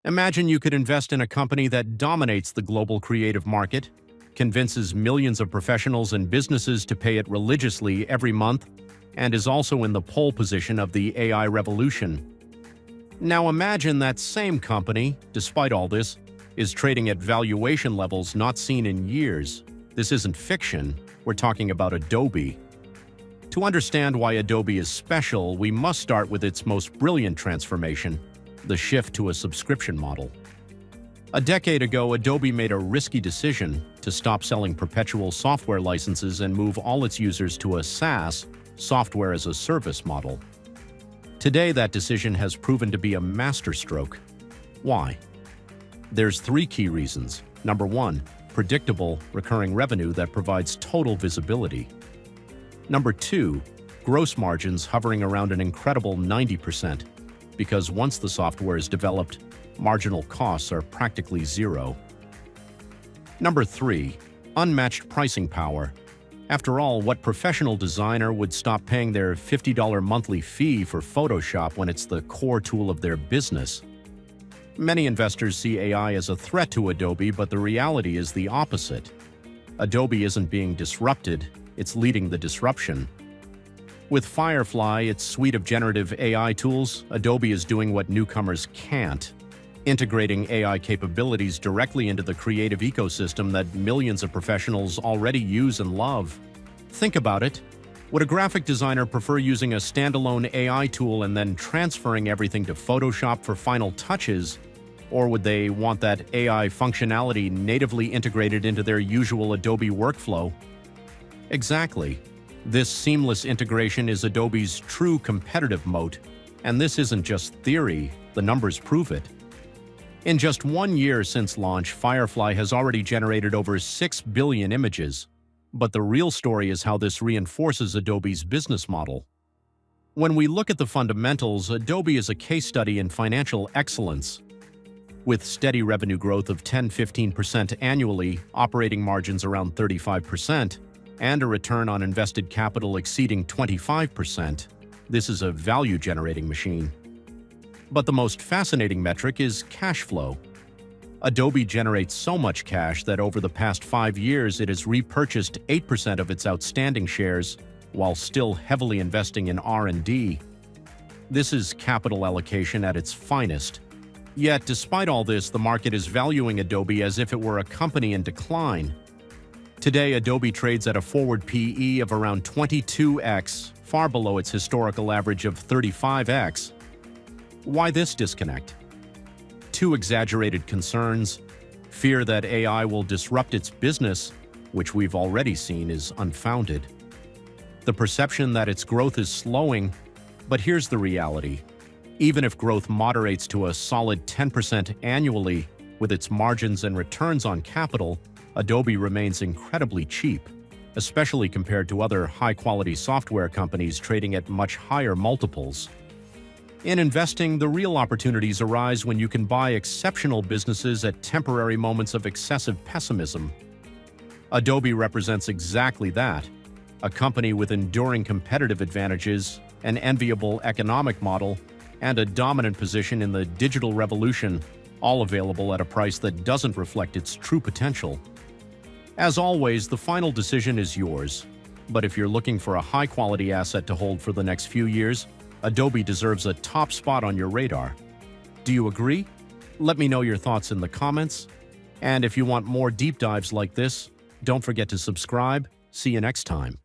Imagine you could invest in a company that dominates the global creative market, convinces millions of professionals and businesses to pay it religiously every month, and is also in the pole position of the AI revolution. Now imagine that same company, despite all this, is trading at valuation levels not seen in years. This isn't fiction, we're talking about Adobe. To understand why Adobe is special, we must start with its most brilliant transformation, the shift to a subscription model. A decade ago, Adobe made a risky decision to stop selling perpetual software licenses and move all its users to a SaaS, software as a service model. Today, that decision has proven to be a masterstroke. Why? There's three key reasons. Number one, predictable, recurring revenue that provides total visibility. Number two, gross margins hovering around an incredible 90%, because once the software is developed, marginal costs are practically zero. Number three, unmatched pricing power. After all, what professional designer would stop paying their $50 monthly fee for Photoshop when it's the core tool of their business? Many investors see AI as a threat to Adobe, but the reality is the opposite. Adobe isn't being disrupted, it's leading the disruption. With Firefly, its suite of generative AI tools, Adobe is doing what newcomers can't, integrating AI capabilities directly into the creative ecosystem that millions of professionals already use and love. Think about it. Would a graphic designer prefer using a standalone AI tool and then transferring everything to Photoshop for final touches, or would they want that AI functionality natively integrated into their usual Adobe workflow? Exactly. This seamless integration is Adobe's true competitive moat, and this isn't just theory, the numbers prove it. In just 1 year since launch, Firefly has already generated over 6 billion images. But the real story is how this reinforces Adobe's business model. When we look at the fundamentals, Adobe is a case study in financial excellence. With steady revenue growth of 10–15% annually, operating margins around 35%, and a return on invested capital exceeding 25%, this is a value-generating machine. But the most fascinating metric is cash flow. Adobe generates so much cash that over the past 5 years it has repurchased 8% of its outstanding shares while still heavily investing in R&D. This is capital allocation at its finest. Yet, despite all this, the market is valuing Adobe as if it were a company in decline. Today, Adobe trades at a forward PE of around 22x, far below its historical average of 35x. Why this disconnect? Two exaggerated concerns: fear that AI will disrupt its business, which we've already seen is unfounded. The perception that its growth is slowing, but here's the reality. Even if growth moderates to a solid 10% annually, with its margins and returns on capital, Adobe remains incredibly cheap, especially compared to other high-quality software companies trading at much higher multiples. In investing, the real opportunities arise when you can buy exceptional businesses at temporary moments of excessive pessimism. Adobe represents exactly that, a company with enduring competitive advantages, an enviable economic model, and a dominant position in the digital revolution, all available at a price that doesn't reflect its true potential. As always, the final decision is yours, but if you're looking for a high-quality asset to hold for the next few years, Adobe deserves a top spot on your radar. Do you agree? Let me know your thoughts in the comments. And if you want more deep dives like this, don't forget to subscribe. See you next time.